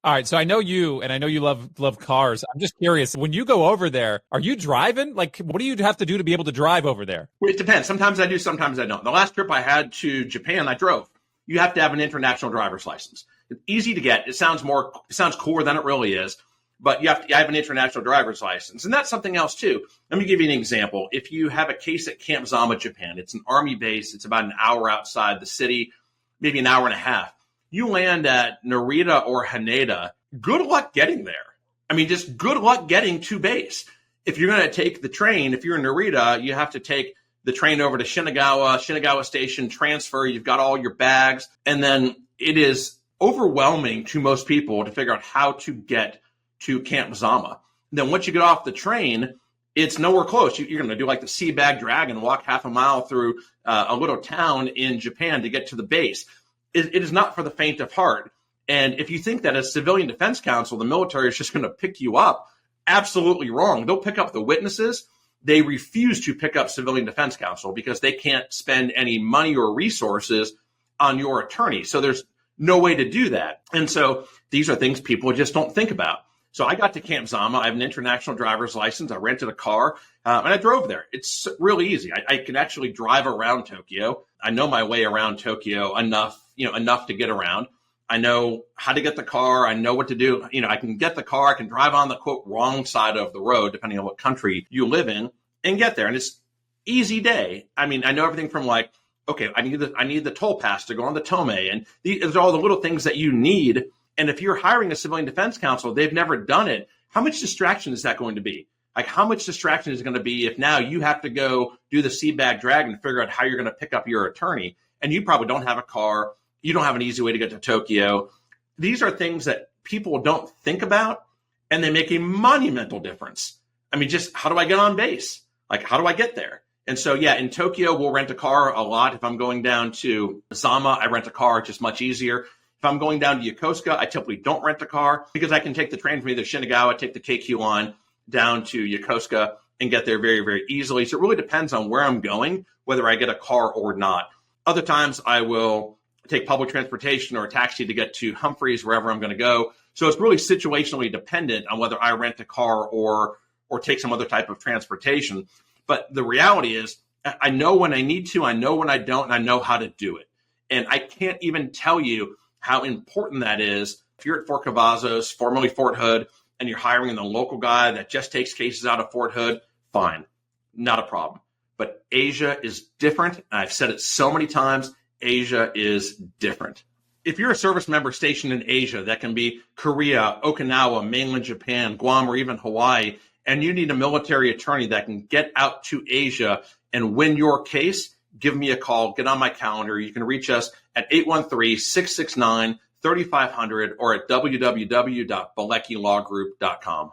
All right, so I know you, and I know you love cars. I'm just curious, when you go over there, are you driving? Like, what do you have to do to be able to drive over there? Well, it depends. Sometimes I do, sometimes I don't. The last trip I had to Japan, I drove. You have to have an international driver's license. It's easy to get. It sounds cooler than it really is, but you have to have an international driver's license. And that's something else too. Let me give you an example. If you have a case at 𝗵𝗄𝗯, Japan, it's an army base. It's about an hour outside the city, maybe an hour and a half. You land at Narita or Haneda, good luck getting there. I mean, just good luck getting to base. If you're going to take the train, if you're in Narita, you have to take the train over to Shinagawa Station, transfer, you've got all your bags, and then it is overwhelming to most people to figure out how to get to 𝗵𝗄𝗯. Then once you get off the train, it's nowhere close. You're going to do like the sea bag drag and walk half a mile through a little town in Japan to get to the base. It is not for the faint of heart. And if you think that as civilian defense counsel, the military is just going to pick you up, absolutely wrong. They'll pick up the witnesses. They refuse to pick up civilian defense counsel because they can't spend any money or resources on your attorney. So there's no way to do that. And so these are things people just don't think about. So I got to 𝗵𝗄𝗯. I have an international driver's license. I rented a car and I drove there. It's really easy. I can actually drive around Tokyo. I know my way around Tokyo enough to get around. I know how to get the car. I know what to do. I can get the car. I can drive on the quote wrong side of the road, depending on what country you live in, and get there. And it's easy day. I mean, I know everything from like, okay, I need the toll pass to go on the Tome, and these are all the little things that you need. And if you're hiring a civilian defense counsel, they've never done it. How much distraction is that going to be? Like, how much distraction is it going to be if now you have to go do the sea bag drag and figure out how you're going to pick up your attorney, and you probably don't have a car. You don't have an easy way to get to Tokyo. These are things that people don't think about, and they make a monumental difference. I mean, just how do I get on base? Like, how do I get there? And so, yeah, in Tokyo, we'll rent a car a lot. If I'm going down to Zama, I rent a car, just much easier. If I'm going down to Yokosuka, I typically don't rent a car because I can take the train from either Shinagawa, take the KQ line down to Yokosuka and get there very, very easily. So it really depends on where I'm going, whether I get a car or not. Other times I will take public transportation or a taxi to get to Humphreys, wherever I'm going to go. So it's really situationally dependent on whether I rent a car or take some other type of transportation. But the reality is I know when I need to, I know when I don't, and I know how to do it. And I can't even tell you how important that is. If you're at Fort Cavazos, formerly Fort Hood, and you're hiring the local guy that just takes cases out of Fort Hood, fine, not a problem. But Asia is different. And I've said it so many times. Asia is different. If you're a service member stationed in Asia, that can be Korea, Okinawa, mainland Japan, Guam, or even Hawaii, and you need a military attorney that can get out to Asia and win your case, give me a call, get on my calendar. You can reach us at 813-669-3500 or at www.BileckiLawGroup.com.